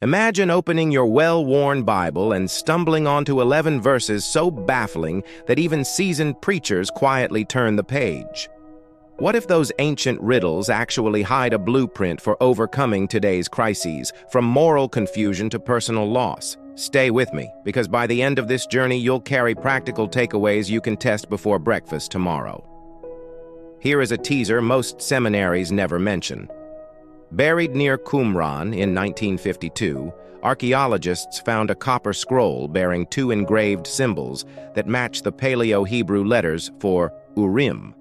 Imagine opening your well-worn Bible and stumbling onto 11 verses so baffling that even seasoned preachers quietly turn the page. What if those ancient riddles actually hide a blueprint for overcoming today's crises, from moral confusion to personal loss? Stay with me, because by the end of this journey, you'll carry practical takeaways you can test before breakfast tomorrow. Here is a teaser most seminaries never mention. Buried near Qumran in 1952, archaeologists found a copper scroll bearing 2 engraved symbols that match the Paleo-Hebrew letters for Urim.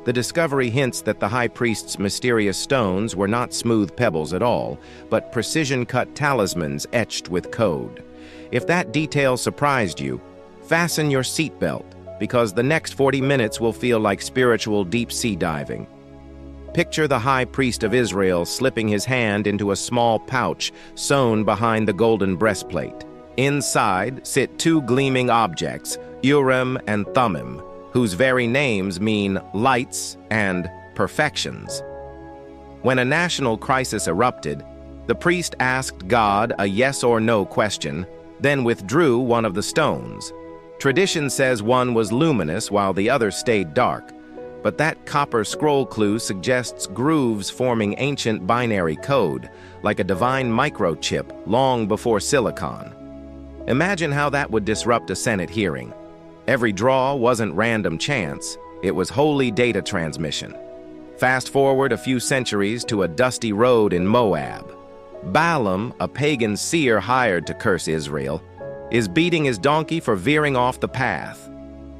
The discovery hints that the high priest's mysterious stones were not smooth pebbles at all, but precision-cut talismans etched with code. If that detail surprised you, fasten your seatbelt, because the next 40 minutes will feel like spiritual deep-sea diving. Picture the high priest of Israel slipping his hand into a small pouch sewn behind the golden breastplate. Inside sit 2 gleaming objects, Urim and Thummim, whose very names mean lights and perfections. When a national crisis erupted, the priest asked God a yes or no question, then withdrew one of the stones. Tradition says one was luminous while the other stayed dark, but that copper scroll clue suggests grooves forming ancient binary code, like a divine microchip long before silicon. Imagine how that would disrupt a Senate hearing. Every draw wasn't random chance, it was holy data transmission. Fast forward a few centuries to a dusty road in Moab. Balaam, a pagan seer hired to curse Israel, is beating his donkey for veering off the path.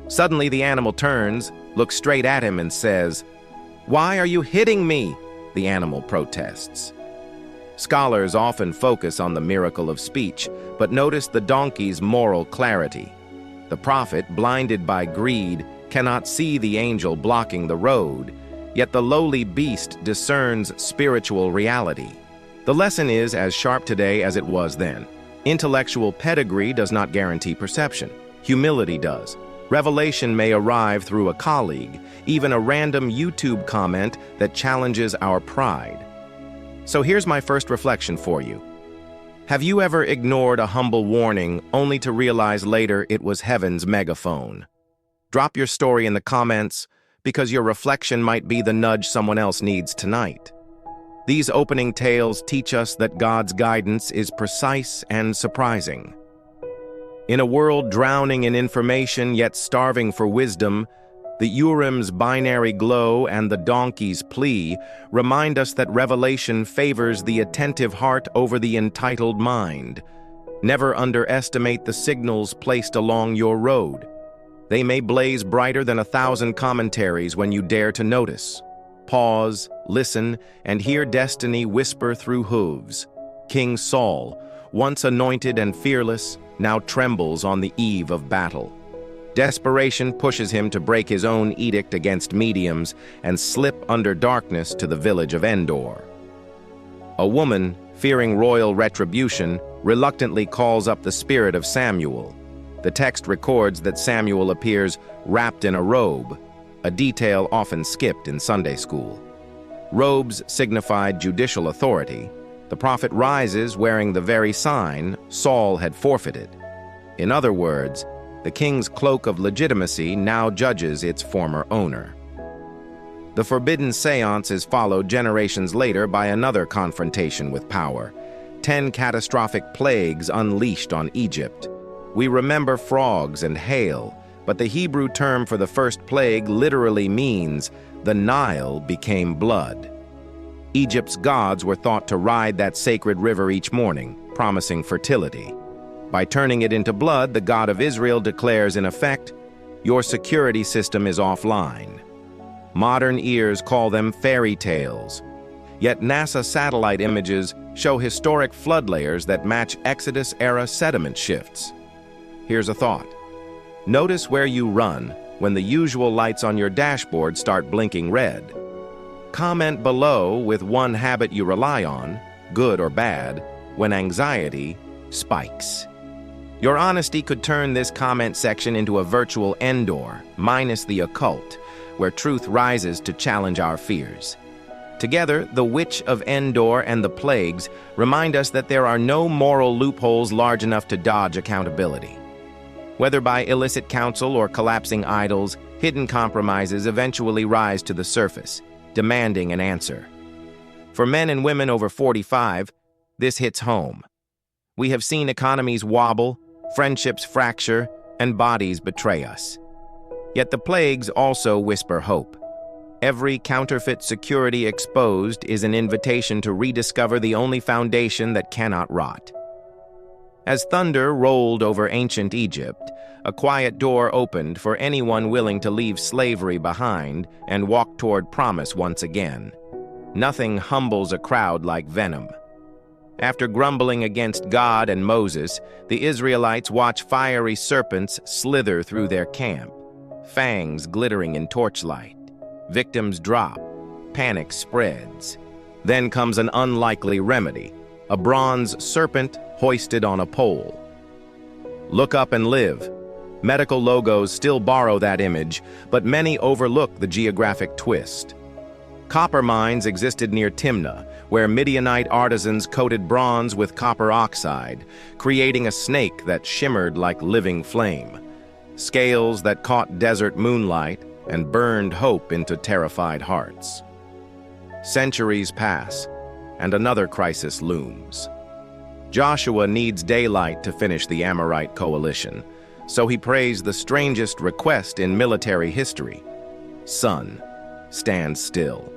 Suddenly the animal turns, looks straight at him and says, "Why are you hitting me?" the animal protests. Scholars often focus on the miracle of speech, but notice the donkey's moral clarity. The prophet, blinded by greed, cannot see the angel blocking the road, yet the lowly beast discerns spiritual reality. The lesson is as sharp today as it was then. Intellectual pedigree does not guarantee perception. Humility does. Revelation may arrive through a colleague, even a random YouTube comment that challenges our pride. So here's my first reflection for you. Have you ever ignored a humble warning only to realize later it was heaven's megaphone? Drop your story in the comments, because your reflection might be the nudge someone else needs tonight. These opening tales teach us that God's guidance is precise and surprising. In a world drowning in information yet starving for wisdom, the Urim's binary glow and the donkey's plea remind us that revelation favors the attentive heart over the entitled mind. Never underestimate the signals placed along your road. They may blaze brighter than 1,000 commentaries when you dare to notice. Pause, listen, and hear destiny whisper through hooves. King Saul, once anointed and fearless, now trembles on the eve of battle. Desperation pushes him to break his own edict against mediums and slip under darkness to the village of Endor. A woman, fearing royal retribution, reluctantly calls up the spirit of Samuel. The text records that Samuel appears wrapped in a robe, a detail often skipped in Sunday school. Robes signified judicial authority. The prophet rises wearing the very sign Saul had forfeited. In other words, the king's cloak of legitimacy now judges its former owner. The forbidden seance is followed generations later by another confrontation with power. 10 catastrophic plagues unleashed on Egypt. We remember frogs and hail, but the Hebrew term for the first plague literally means the Nile became blood. Egypt's gods were thought to ride that sacred river each morning, promising fertility. By turning it into blood, the God of Israel declares in effect, "Your security system is offline." Modern ears call them fairy tales. Yet NASA satellite images show historic flood layers that match Exodus-era sediment shifts. Here's a thought. Notice where you run when the usual lights on your dashboard start blinking red. Comment below with one habit you rely on, good or bad, when anxiety spikes. Your honesty could turn this comment section into a virtual Endor, minus the occult, where truth rises to challenge our fears. Together, the Witch of Endor and the plagues remind us that there are no moral loopholes large enough to dodge accountability. Whether by illicit counsel or collapsing idols, hidden compromises eventually rise to the surface, demanding an answer. For men and women over 45, this hits home. We have seen economies wobble, friendships fracture, and bodies betray us. Yet the plagues also whisper hope. Every counterfeit security exposed is an invitation to rediscover the only foundation that cannot rot. As thunder rolled over ancient Egypt, a quiet door opened for anyone willing to leave slavery behind and walk toward promise once again. Nothing humbles a crowd like venom. After grumbling against God and Moses, the Israelites watch fiery serpents slither through their camp, fangs glittering in torchlight. Victims drop, panic spreads. Then comes an unlikely remedy, a bronze serpent hoisted on a pole. Look up and live. Medical logos still borrow that image, but many overlook the geographic twist. Copper mines existed near Timnah, where Midianite artisans coated bronze with copper oxide, creating a snake that shimmered like living flame, scales that caught desert moonlight and burned hope into terrified hearts. Centuries pass, and another crisis looms. Joshua needs daylight to finish the Amorite coalition, so he prays the strangest request in military history: "Sun, stand still."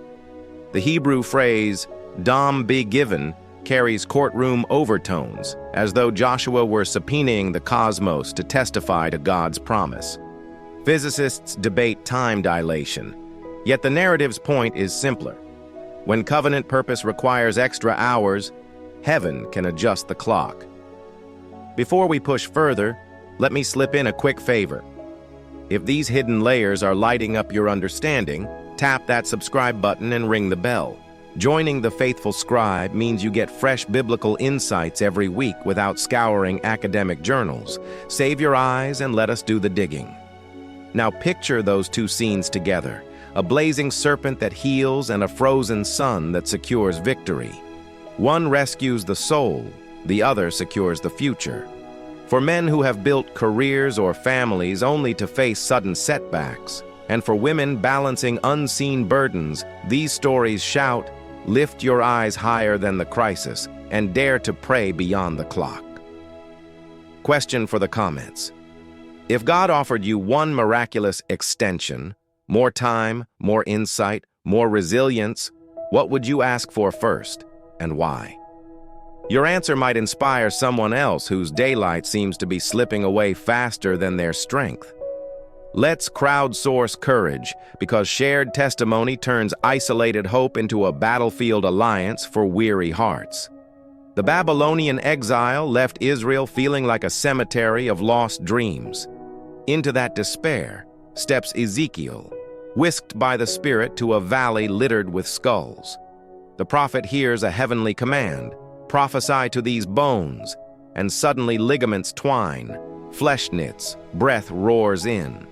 The Hebrew phrase, "Dam be given," carries courtroom overtones, as though Joshua were subpoenaing the cosmos to testify to God's promise. Physicists debate time dilation, yet the narrative's point is simpler. When covenant purpose requires extra hours, heaven can adjust the clock. Before we push further, let me slip in a quick favor. If these hidden layers are lighting up your understanding, tap that subscribe button and ring the bell. Joining the faithful scribe means you get fresh biblical insights every week without scouring academic journals. Save your eyes and let us do the digging. Now picture those two scenes together, a blazing serpent that heals and a frozen sun that secures victory. One rescues the soul, the other secures the future. For men who have built careers or families only to face sudden setbacks, and for women balancing unseen burdens, these stories shout, lift your eyes higher than the crisis and dare to pray beyond the clock. Question for the comments. If God offered you one miraculous extension, more time, more insight, more resilience, what would you ask for first, and why? Your answer might inspire someone else whose daylight seems to be slipping away faster than their strength. Let's crowdsource courage, because shared testimony turns isolated hope into a battlefield alliance for weary hearts. The Babylonian exile left Israel feeling like a cemetery of lost dreams. Into that despair steps Ezekiel, whisked by the Spirit to a valley littered with skulls. The prophet hears a heavenly command, prophesy to these bones, and suddenly ligaments twine, flesh knits, breath roars in.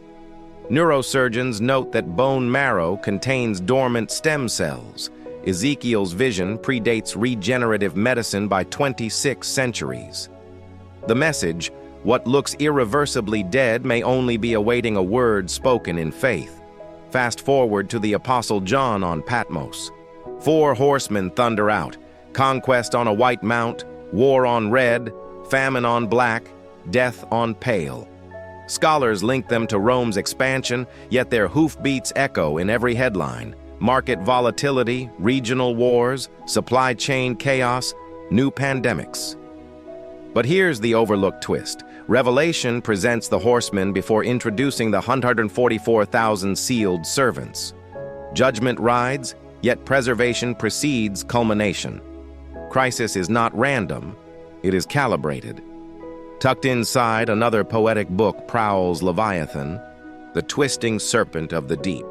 Neurosurgeons note that bone marrow contains dormant stem cells. Ezekiel's vision predates regenerative medicine by 26 centuries. The message, what looks irreversibly dead may only be awaiting a word spoken in faith. Fast forward to the Apostle John on Patmos. 4 horsemen thunder out, conquest on a white mount, war on red, famine on black, death on pale. Scholars link them to Rome's expansion, yet their hoofbeats echo in every headline. Market volatility, regional wars, supply chain chaos, new pandemics. But here's the overlooked twist. Revelation presents the horsemen before introducing the 144,000 sealed servants. Judgment rides, yet preservation precedes culmination. Crisis is not random, it is calibrated. Tucked inside another poetic book prowls Leviathan, the twisting serpent of the deep.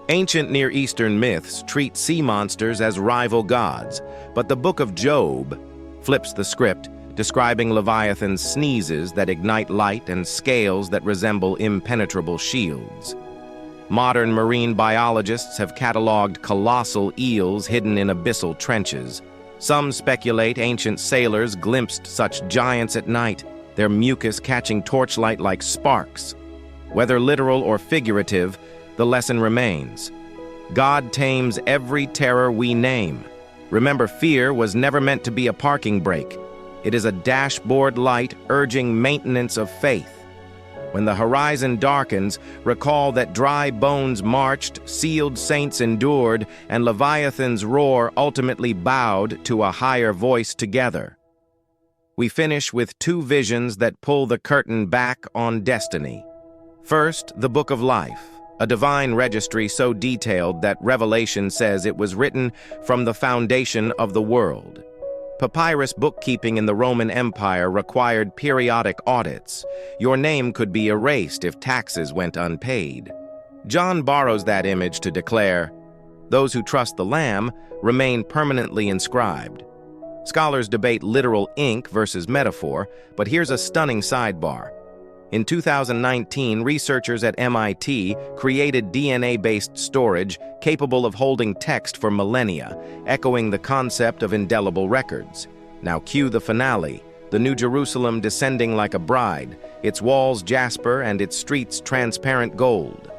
Ancient Near Eastern myths treat sea monsters as rival gods, but the Book of Job flips the script, describing Leviathan's sneezes that ignite light and scales that resemble impenetrable shields. Modern marine biologists have cataloged colossal eels hidden in abyssal trenches. Some speculate ancient sailors glimpsed such giants at night, their mucus catching torchlight like sparks. Whether literal or figurative, the lesson remains. God tames every terror we name. Remember, fear was never meant to be a parking brake. It is a dashboard light urging maintenance of faith. When the horizon darkens, recall that dry bones marched, sealed saints endured, and Leviathan's roar ultimately bowed to a higher voice together. We finish with two visions that pull the curtain back on destiny. First, the Book of Life, a divine registry so detailed that Revelation says it was written from the foundation of the world. Papyrus bookkeeping in the Roman Empire required periodic audits. Your name could be erased if taxes went unpaid. John borrows that image to declare, "Those who trust the Lamb remain permanently inscribed." Scholars debate literal ink versus metaphor, but here's a stunning sidebar. In 2019, researchers at MIT created DNA-based storage capable of holding text for millennia, echoing the concept of indelible records. Now cue the finale, the New Jerusalem descending like a bride, its walls jasper and its streets transparent gold.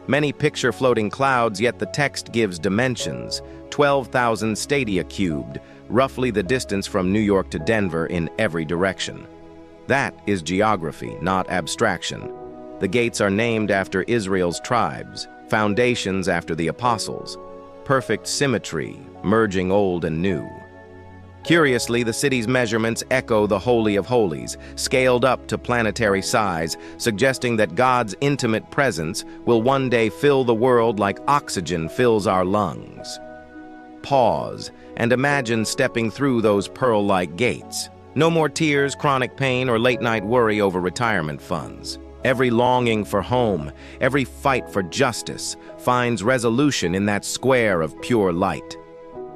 Many picture floating clouds, yet the text gives dimensions, 12,000 stadia cubed, roughly the distance from New York to Denver in every direction. That is geography, not abstraction. The gates are named after Israel's tribes, foundations after the apostles. Perfect symmetry, merging old and new. Curiously, the city's measurements echo the Holy of Holies, scaled up to planetary size, suggesting that God's intimate presence will one day fill the world like oxygen fills our lungs. Pause and imagine stepping through those pearl-like gates. No more tears, chronic pain, or late-night worry over retirement funds. Every longing for home, every fight for justice, finds resolution in that square of pure light.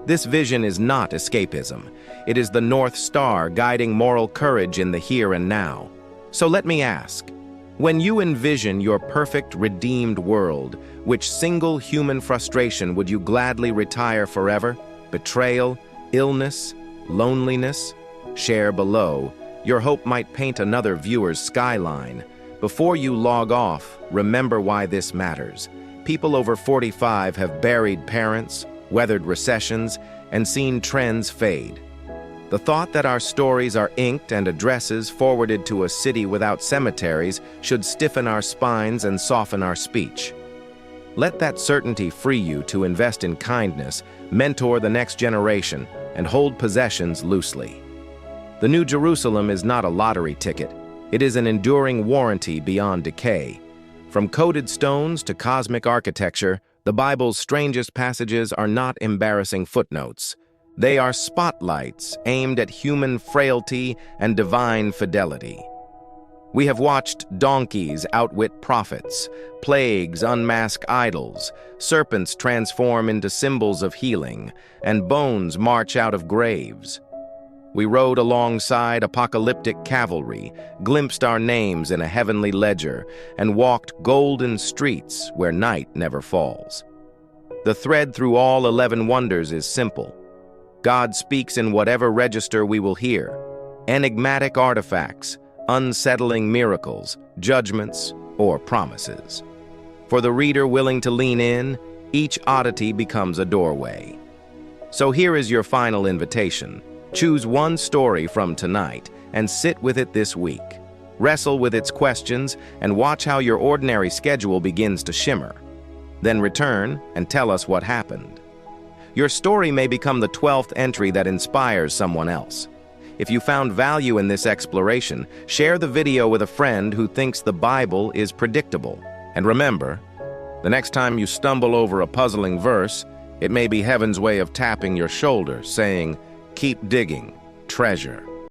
This vision is not escapism. It is the North Star guiding moral courage in the here and now. So let me ask, when you envision your perfect, redeemed world, which single human frustration would you gladly retire forever? Betrayal, illness, loneliness? Share below. Your hope might paint another viewer's skyline. Before you log off, remember why this matters. People over 45 have buried parents, weathered recessions, and seen trends fade. The thought that our stories are inked and addresses forwarded to a city without cemeteries should stiffen our spines and soften our speech. Let that certainty free you to invest in kindness, mentor the next generation, and hold possessions loosely. The New Jerusalem is not a lottery ticket. It is an enduring warranty beyond decay. From coded stones to cosmic architecture, the Bible's strangest passages are not embarrassing footnotes. They are spotlights aimed at human frailty and divine fidelity. We have watched donkeys outwit prophets, plagues unmask idols, serpents transform into symbols of healing, and bones march out of graves. We rode alongside apocalyptic cavalry, glimpsed our names in a heavenly ledger, and walked golden streets where night never falls. The thread through all 11 wonders is simple. God speaks in whatever register we will hear. Enigmatic artifacts, unsettling miracles, judgments, or promises. For the reader willing to lean in, each oddity becomes a doorway. So here is your final invitation. Choose one story from tonight and sit with it this week. Wrestle with its questions and watch how your ordinary schedule begins to shimmer. Then return and tell us what happened. Your story may become the 12th entry that inspires someone else. If you found value in this exploration, share the video with a friend who thinks the Bible is predictable. And remember, the next time you stumble over a puzzling verse, it may be heaven's way of tapping your shoulder, saying, "Keep digging, treasure."